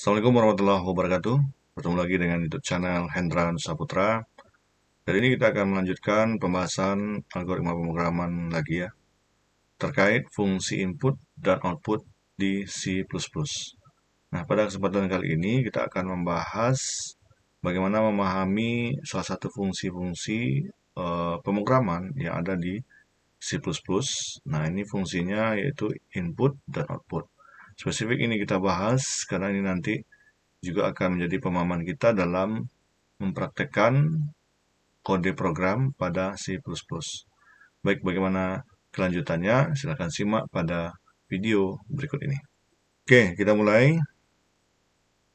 Assalamualaikum warahmatullahi wabarakatuh. Bertemu lagi dengan YouTube channel Hendra Saputra. Kali ini kita akan melanjutkan pembahasan algoritma pemrograman lagi ya, terkait fungsi input dan output di C++. Nah, pada kesempatan kali ini kita akan membahas bagaimana memahami salah satu fungsi-fungsi pemrograman yang ada di C++. Nah, ini fungsinya yaitu input dan output. Spesifik ini kita bahas karena ini nanti juga akan menjadi pemahaman kita dalam mempraktekkan kode program pada C++. Baik, bagaimana kelanjutannya? Silahkan simak pada video berikut ini. Oke, kita mulai.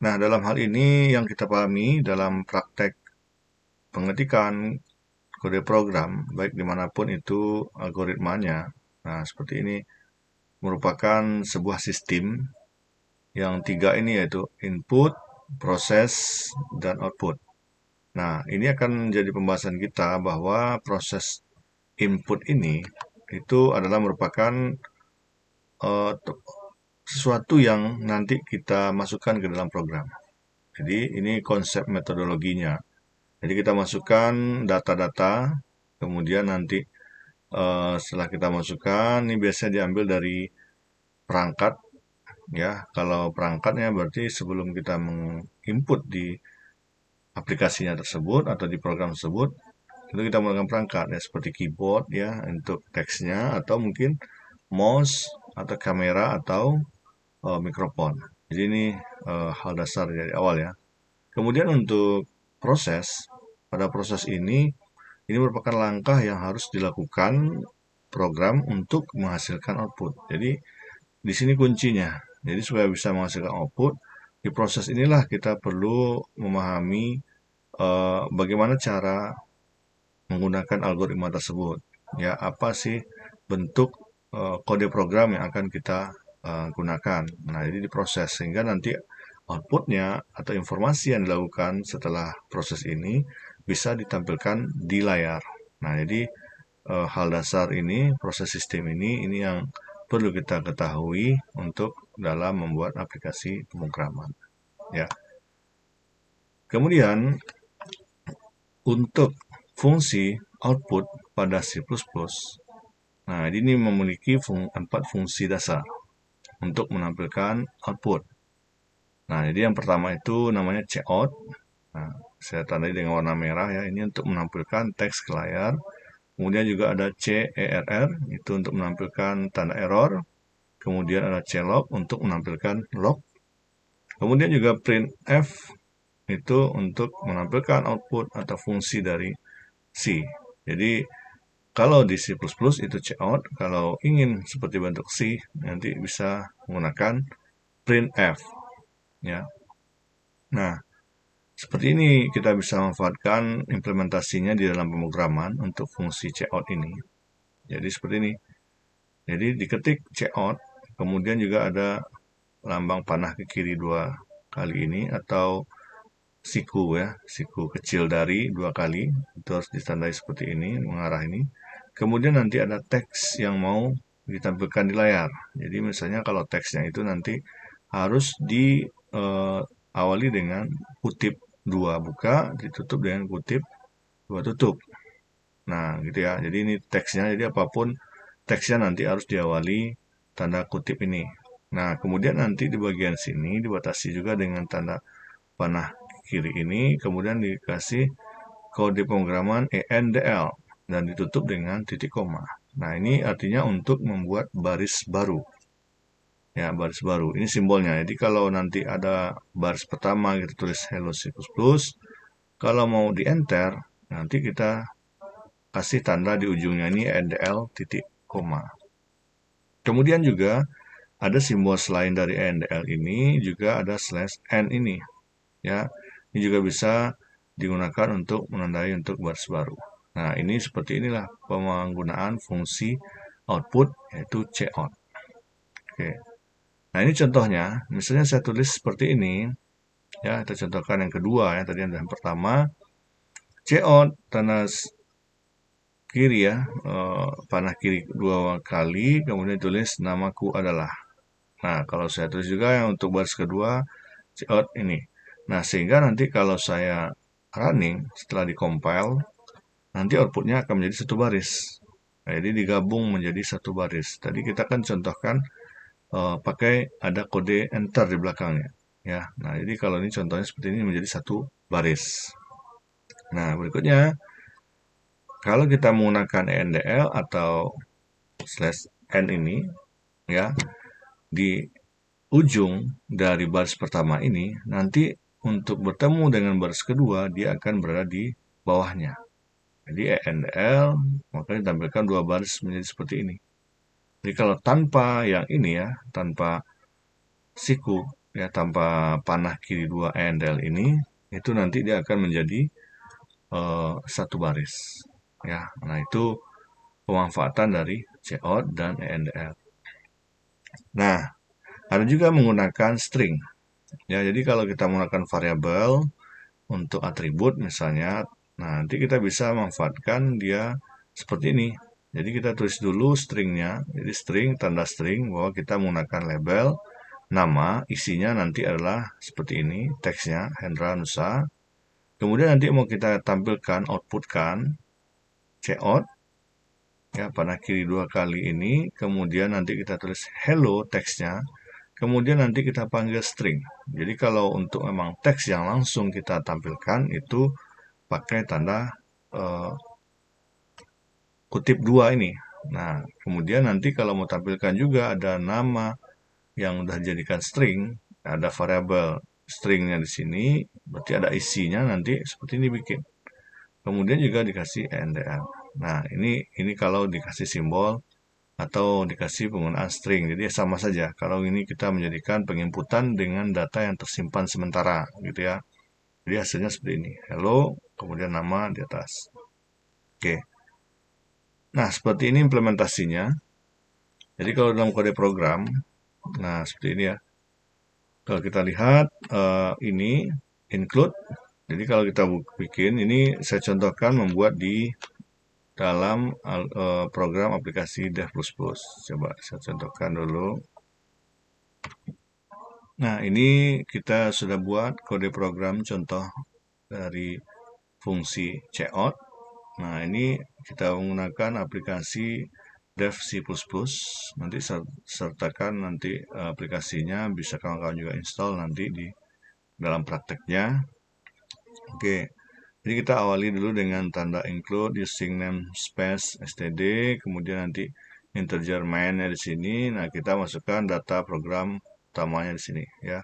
Nah, dalam hal ini yang kita pahami dalam praktek pengetikan kode program, baik dimanapun itu algoritmanya, nah seperti ini merupakan sebuah sistem yang tiga ini yaitu input, proses, dan output. Nah, ini akan menjadi pembahasan kita bahwa proses input ini itu adalah merupakan uh, sesuatu yang nanti kita masukkan ke dalam program. Jadi, ini konsep metodologinya. Jadi, kita masukkan data-data, kemudian nanti setelah kita masukkan, ini biasanya diambil dari perangkat. Ya, kalau perangkatnya berarti sebelum kita menginput di aplikasinya tersebut atau di program tersebut, itu kita menggunakan perangkat ya seperti keyboard ya untuk teksnya, atau mungkin mouse atau kamera atau mikrofon. Jadi ini hal dasar dari awal ya. Kemudian untuk proses, pada proses ini merupakan langkah yang harus dilakukan program untuk menghasilkan output. Jadi di sini kuncinya. Jadi supaya bisa menghasilkan output, di proses inilah kita perlu memahami bagaimana cara menggunakan algoritma tersebut. Ya, apa sih bentuk kode program yang akan kita gunakan. Nah, jadi diproses sehingga nanti outputnya atau informasi yang dilakukan setelah proses ini bisa ditampilkan di layar. Nah, jadi hal dasar ini, proses sistem ini yang perlu kita ketahui untuk dalam membuat aplikasi pemrograman. Ya. Kemudian untuk fungsi output pada C++, nah ini memiliki 4 fungsi dasar untuk menampilkan output. Nah, jadi yang pertama itu namanya cout. Nah, saya tandai dengan warna merah ya, ini untuk menampilkan teks ke layar. Kemudian juga ada CERR, itu untuk menampilkan tanda error. Kemudian ada clog untuk menampilkan log. Kemudian juga printf, itu untuk menampilkan output atau fungsi dari C. Jadi kalau di C++ itu cout, kalau ingin seperti bentuk C nanti bisa menggunakan printf ya. Nah, seperti ini kita bisa memanfaatkan implementasinya di dalam pemrograman untuk fungsi cout ini. Jadi seperti ini. Jadi diketik cout, kemudian juga ada lambang panah ke kiri 2 kali ini atau siku ya, siku kecil dari 2 kali, itu harus ditandai seperti ini, mengarah ini. Kemudian nanti ada teks yang mau ditampilkan di layar. Jadi misalnya kalau teksnya itu nanti harus diawali dengan kutip 2 buka, ditutup dengan kutip 2 tutup. Nah, gitu ya. Jadi ini teksnya, jadi apapun teksnya nanti harus diawali tanda kutip ini. Nah, kemudian nanti di bagian sini dibatasi juga dengan tanda panah kiri ini, kemudian dikasih kode pemrograman ENDL dan ditutup dengan titik koma. Nah, ini artinya untuk membuat baris baru. Ya, baris baru. Ini simbolnya. Jadi kalau nanti ada baris pertama kita tulis Hello C++, kalau mau di enter, nanti kita kasih tanda di ujungnya ini ENDL titik koma. Kemudian juga ada simbol selain dari ENDL ini, juga ada /n ini. Ya, ini juga bisa digunakan untuk menandai untuk baris baru. Nah, ini seperti inilah penggunaan fungsi output yaitu cout. Oke. Nah, ini contohnya. Misalnya saya tulis seperti ini. Ya, kita contohkan yang kedua ya, tadi yang pertama. Cout tanda kiri ya, panah kiri 2 kali, kemudian tulis namaku adalah. Nah, kalau saya tulis juga yang untuk baris kedua, cout ini. Nah, sehingga nanti kalau saya running setelah di-compile, nanti outputnya akan menjadi satu baris. Nah, jadi digabung menjadi satu baris. Tadi kita kan contohkan pakai ada kode enter di belakangnya. Ya, nah jadi kalau ini contohnya seperti ini menjadi satu baris. Nah, berikutnya kalau kita menggunakan ENDL atau /n ini, ya, di ujung dari baris pertama ini, nanti untuk bertemu dengan baris kedua, dia akan berada di bawahnya. Jadi ENDL, maka ditampilkan dua baris menjadi seperti ini. Jadi kalau tanpa yang ini ya, tanpa siku, ya tanpa panah kiri dua ENDL ini, itu nanti dia akan menjadi satu baris. Ya, nah itu pemanfaatan dari cout dan ENDL. Nah, ada juga menggunakan string. Ya, jadi kalau kita menggunakan variabel untuk atribut misalnya, nah nanti kita bisa memanfaatkan dia seperti ini. Jadi kita tulis dulu stringnya, jadi string, tanda string, bahwa kita menggunakan label, nama, isinya nanti adalah seperti ini, teksnya, Hendra Nusa. Kemudian nanti mau kita tampilkan, outputkan, cout, ya panah kiri dua kali ini, kemudian nanti kita tulis hello teksnya, kemudian nanti kita panggil string. Jadi kalau untuk memang teks yang langsung kita tampilkan itu pakai tanda kutip dua ini. Nah, kemudian nanti kalau mau tampilkan juga ada nama yang udah dijadikan string, ada variabel stringnya di sini, berarti ada isinya nanti seperti ini bikin. Kemudian juga dikasih ENDL. Nah, ini kalau dikasih simbol atau dikasih penggunaan string. Jadi sama saja. Kalau ini kita menjadikan penginputan dengan data yang tersimpan sementara, gitu ya. Jadi hasilnya seperti ini. Hello, kemudian nama di atas. Oke. Nah, seperti ini implementasinya. Jadi kalau dalam kode program, nah seperti ini ya. Kalau kita lihat ini include. Jadi kalau kita bikin ini saya contohkan membuat di dalam program aplikasi Dev++. Coba saya contohkan dulu. Nah, ini kita sudah buat kode program contoh dari fungsi cout. Nah, ini kita menggunakan aplikasi Dev C++. Nanti sertakan nanti aplikasinya, bisa kawan-kawan juga install nanti di dalam prakteknya. Oke. Jadi kita awali dulu dengan tanda include using namespace std, kemudian nanti integer main-nya di sini. Nah, kita masukkan data program utamanya di sini ya.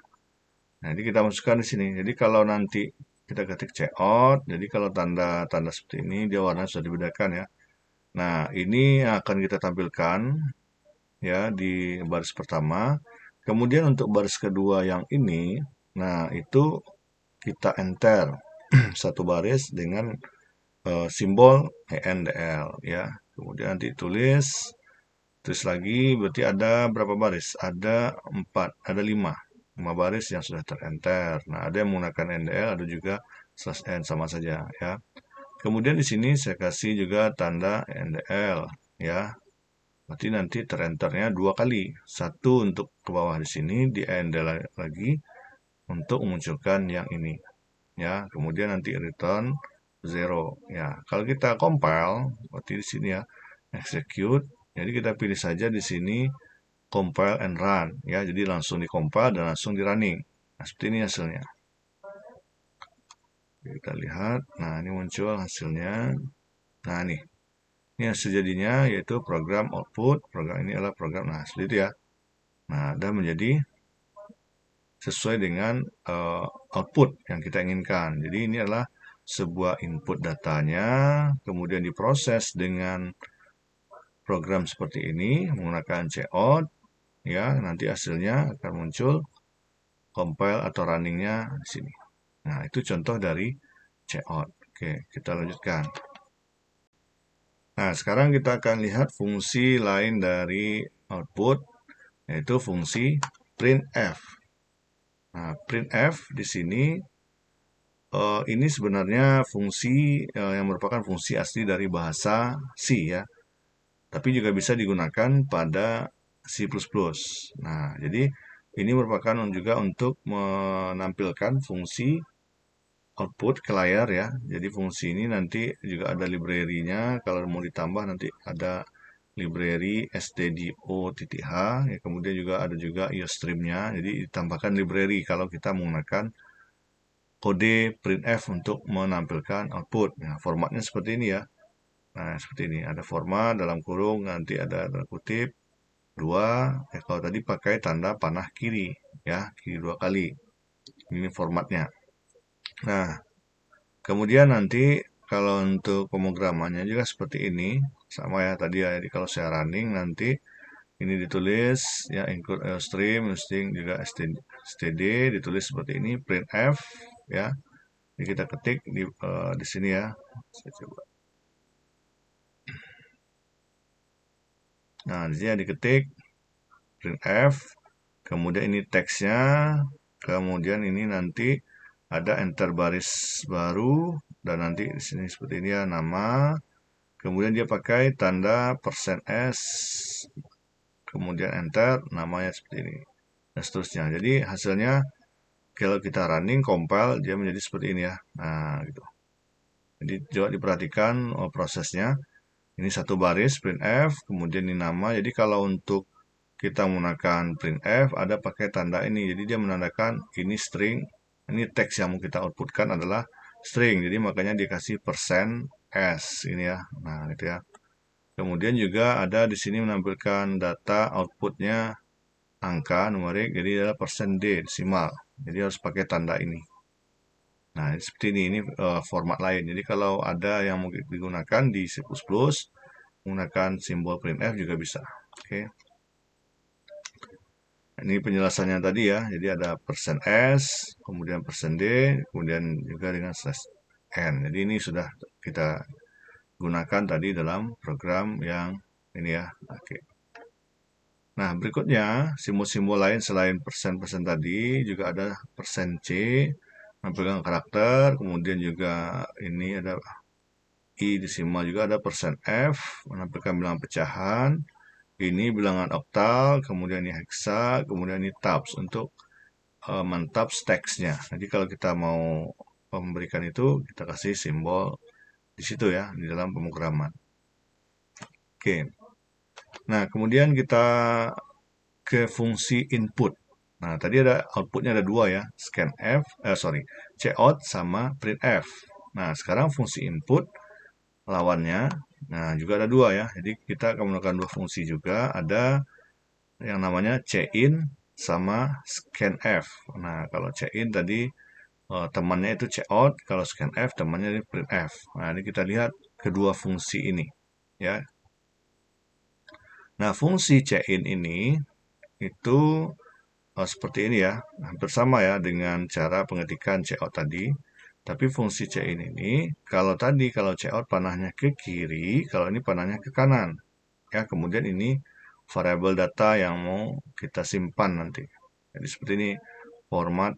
Nah, jadi kita masukkan di sini. Jadi kalau nanti kita ketik cout, jadi kalau tanda-tanda seperti ini dia warna sudah dibedakan ya. Nah, ini akan kita tampilkan ya di baris pertama. Kemudian untuk baris kedua yang ini, nah itu kita enter satu baris dengan simbol ENDL ya. Kemudian nanti tulis lagi, berarti ada berapa baris? Ada 4, ada 5 baris yang sudah terenter. Nah, ada yang menggunakan NDL, ada juga /n sama saja ya. Kemudian di sini saya kasih juga tanda NDL ya. Berarti nanti terenternya 2 kali. Satu untuk ke bawah di sini, di NDL lagi untuk memunculkan yang ini. Ya, kemudian nanti return 0 ya. Kalau kita compile, berarti di sini ya, execute. Jadi kita pilih saja di sini compile and run ya. Jadi langsung di compile dan langsung di running. Nah, seperti ini hasilnya. Kita lihat. Nah, ini muncul hasilnya. Nah, nih. Ini hasil jadinya yaitu program output. Program ini adalah program. Nah, seperti itu ya. Nah, ada menjadi sesuai dengan output yang kita inginkan. Jadi ini adalah sebuah input datanya, kemudian diproses dengan program seperti ini menggunakan cout, ya nanti hasilnya akan muncul compile atau runningnya di sini. Nah, itu contoh dari cout. Oke, kita lanjutkan. Nah, sekarang kita akan lihat fungsi lain dari output, yaitu fungsi printf. Nah, printf di sini ini sebenarnya fungsi yang merupakan fungsi asli dari bahasa C ya. Tapi juga bisa digunakan pada C++. Nah, jadi ini merupakan juga untuk menampilkan fungsi output ke layar ya. Jadi fungsi ini nanti juga ada library-nya. Kalau mau ditambah nanti ada library stdio.h ya, kemudian juga ada juga iostream-nya. Jadi ditambahkan library kalau kita menggunakan kode printf untuk menampilkan output. Nah, formatnya seperti ini ya. Nah, seperti ini. Ada format dalam kurung, nanti ada tanda kutip 2. Kalau tadi pakai tanda panah kiri ya, kiri 2 kali. Ini formatnya. Nah, kemudian nanti kalau untuk pemrogramannya juga seperti ini, sama ya tadi ya. Jadi kalau saya running nanti ini ditulis ya, include stream, string juga std ditulis seperti ini, printf ya. Jadi kita ketik di sini ya. Saya coba. Nah, di sini diketik printf, kemudian ini teksnya, kemudian ini nanti ada enter baris baru, dan nanti di sini seperti ini ya, nama, kemudian dia pakai tanda %s, kemudian enter, namanya seperti ini, dan seterusnya. Jadi hasilnya kalau kita running compile dia menjadi seperti ini ya. Nah, gitu. Jadi coba diperhatikan prosesnya. Ini satu baris printf, kemudian ini nama. Jadi kalau untuk kita menggunakan printf ada pakai tanda ini. Jadi dia menandakan ini string, ini teks yang mau kita outputkan adalah string. Jadi makanya dikasih %s ini ya. Nah, gitu ya. Kemudian juga ada di sini menampilkan data outputnya angka numerik, jadi adalah %d desimal. Jadi harus pakai tanda ini. Nah, seperti ini format lain. Jadi kalau ada yang mau digunakan di C++, menggunakan simbol printf juga bisa. Oke. Ini penjelasannya tadi ya. Jadi ada %s, kemudian %d, kemudian juga dengan /n. Jadi ini sudah kita gunakan tadi dalam program yang ini ya. Oke. Nah, berikutnya simbol-simbol lain selain persen tadi juga ada %c, menampilkan karakter, kemudian juga ini ada i desimal, juga ada %f, menampilkan bilangan pecahan, ini bilangan oktal, kemudian ini hexa, kemudian ini tabs untuk mentabs teksnya. Jadi kalau kita mau memberikan itu, kita kasih simbol di situ ya, di dalam pemrograman. Oke. Nah, kemudian kita ke fungsi input. Nah, tadi ada outputnya ada dua ya, cout sama printf. Nah, sekarang fungsi input lawannya, nah juga ada dua ya. Jadi kita akan menggunakan dua fungsi juga, ada yang namanya cin sama scanf. Nah, kalau cin tadi temannya itu cout, kalau scanf temannya ini printf. Nah, ini kita lihat kedua fungsi ini ya. Nah, fungsi cin ini itu seperti ini ya, hampir sama ya dengan cara pengetikan cout tadi. Tapi fungsi cin ini, kalau cout panahnya ke kiri, kalau ini panahnya ke kanan. Ya, kemudian ini variabel data yang mau kita simpan nanti. Jadi seperti ini format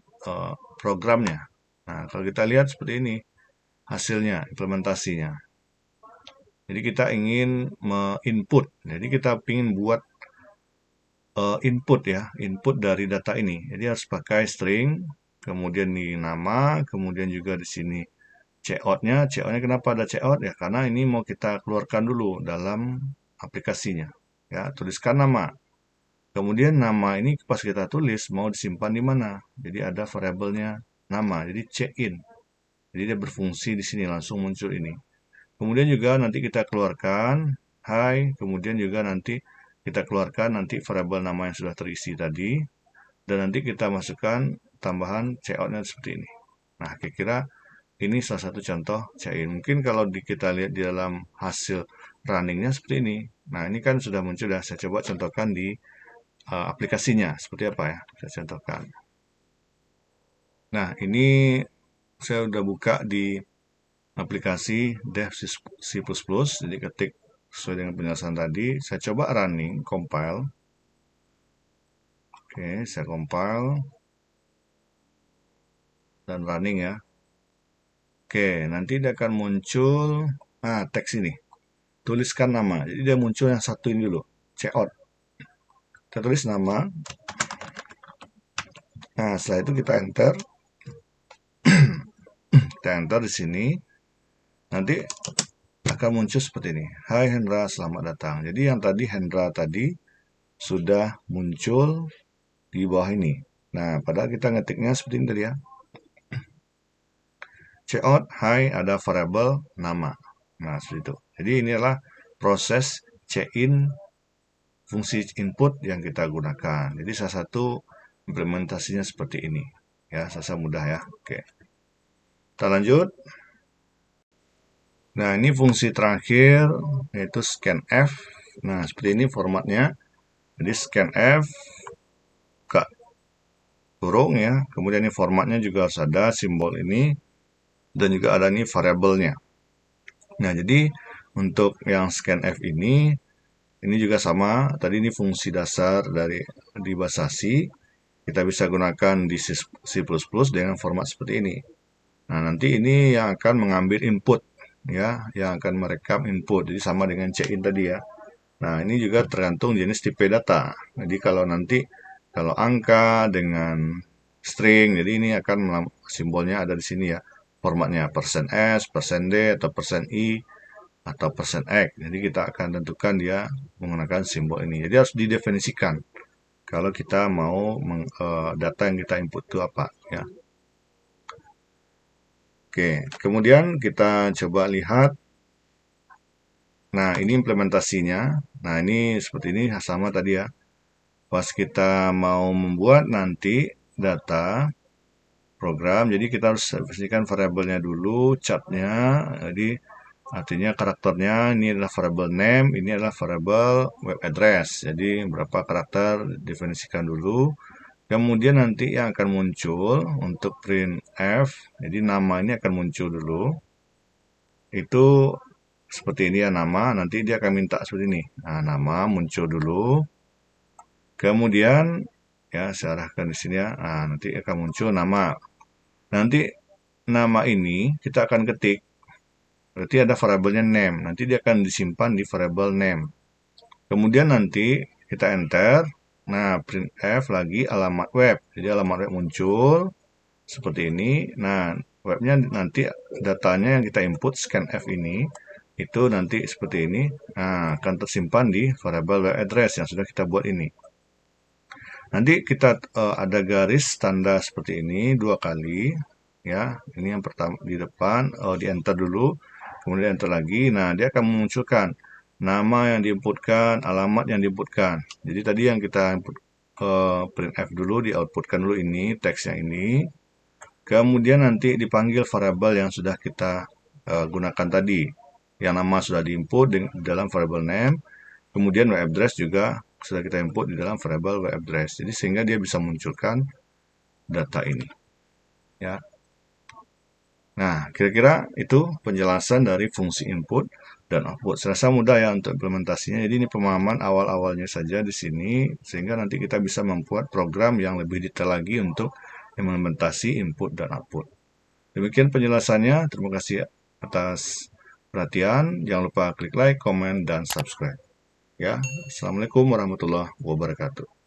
programnya. Nah, kalau kita lihat seperti ini hasilnya, implementasinya. Jadi kita ingin input. Jadi kita ingin buat input ya, input dari data ini. Jadi harus pakai string, kemudian di nama, kemudian juga di sini cout-nya. Cout-nya kenapa ada cout? Ya karena ini mau kita keluarkan dulu dalam aplikasinya. Ya, tuliskan nama. Kemudian nama ini pas kita tulis mau disimpan di mana? Jadi ada variabelnya nama. Jadi cin. Jadi dia berfungsi di sini langsung muncul ini. Kemudian juga nanti kita keluarkan hi, kemudian juga nanti kita keluarkan nanti variabel nama yang sudah terisi tadi, dan nanti kita masukkan tambahan cout-nya seperti ini. Nah, kira-kira ini salah satu contoh cin. Mungkin kalau kita lihat di dalam hasil runningnya seperti ini. Nah, ini kan sudah muncul ya. Saya coba contohkan di aplikasinya seperti apa ya. Saya contohkan. Nah, ini saya udah buka di aplikasi dev C++. Jadi ketik sesuai dengan penjelasan tadi. Saya coba running, compile. Oke, saya compile. Dan running ya. Oke, nanti dia akan muncul teks ini. Tuliskan nama. Jadi dia muncul yang satu ini dulu, cout. Kita tulis nama. Nah, setelah itu kita enter. Kita enter di sini. Nanti akan muncul seperti ini. Hai Hendra, selamat datang. Jadi yang tadi Hendra tadi sudah muncul di bawah ini. Nah, padahal kita ngetiknya seperti ini tadi ya. Checkout, hai, ada variabel nama. Nah, seperti itu. Jadi ini adalah proses check-in fungsi input yang kita gunakan. Jadi salah satu implementasinya seperti ini. Ya, rasa mudah ya. Oke. Kita lanjut. Nah, ini fungsi terakhir yaitu scanf. Nah, seperti ini formatnya. Jadi scanf kurung ya. Kemudian ini formatnya juga harus ada simbol ini dan juga ada nih variabelnya. Nah, jadi untuk yang scanf ini juga sama. Tadi ini fungsi dasar dari di bahasa C. Kita bisa gunakan di C++ dengan format seperti ini. Nah, nanti ini yang akan mengambil input ya, yang akan merekam input. Jadi sama dengan check-in tadi ya. Nah, ini juga tergantung jenis tipe data. Jadi kalau angka dengan string, jadi ini akan simbolnya ada di sini ya. Formatnya %s, %d, atau %i, atau %x. Jadi kita akan tentukan dia menggunakan simbol ini. Jadi harus didefinisikan kalau kita mau data yang kita input itu apa ya. Oke, kemudian kita coba lihat. Nah, ini implementasinya. Nah, ini seperti ini sama tadi ya. Pas kita mau membuat nanti data program, jadi kita harus definisikan variabelnya dulu, catnya. Jadi artinya karakternya ini adalah variabel name, ini adalah variabel web address. Jadi berapa karakter definisikan dulu. Kemudian nanti yang akan muncul untuk printf, jadi nama ini akan muncul dulu. Itu seperti ini ya nama, nanti dia akan minta seperti ini. Nah, nama muncul dulu. Kemudian ya saya arahkan di sini ya. Nah, nanti akan muncul nama. Nanti nama ini kita akan ketik. Berarti ada variabelnya name. Nanti dia akan disimpan di variabel name. Kemudian nanti kita enter. Nah, printf lagi alamat web. Jadi alamat web muncul seperti ini. Nah, webnya nanti datanya yang kita input scanf ini itu nanti seperti ini. Nah, akan tersimpan di variabel web address yang sudah kita buat ini. Nanti kita ada garis tanda seperti ini 2 kali ya. Ini yang pertama di depan, di enter dulu, kemudian enter lagi. Nah, dia akan memunculkan nama yang diinputkan, alamat yang diinputkan. Jadi tadi yang kita input printf dulu, di outputkan dulu ini teksnya ini. Kemudian nanti dipanggil variabel yang sudah kita gunakan tadi. Yang nama sudah diinput di dalam variabel name. Kemudian web address juga sudah kita input di dalam variabel web address. Jadi sehingga dia bisa munculkan data ini. Ya. Nah, kira-kira itu penjelasan dari fungsi input dan output. Saya rasa mudah ya untuk implementasinya. Jadi ini pemahaman awal-awalnya saja di sini sehingga nanti kita bisa membuat program yang lebih detail lagi untuk implementasi input dan output. Demikian penjelasannya. Terima kasih atas perhatian. Jangan lupa klik like, komen, dan subscribe. Ya, Assalamualaikum warahmatullahi wabarakatuh.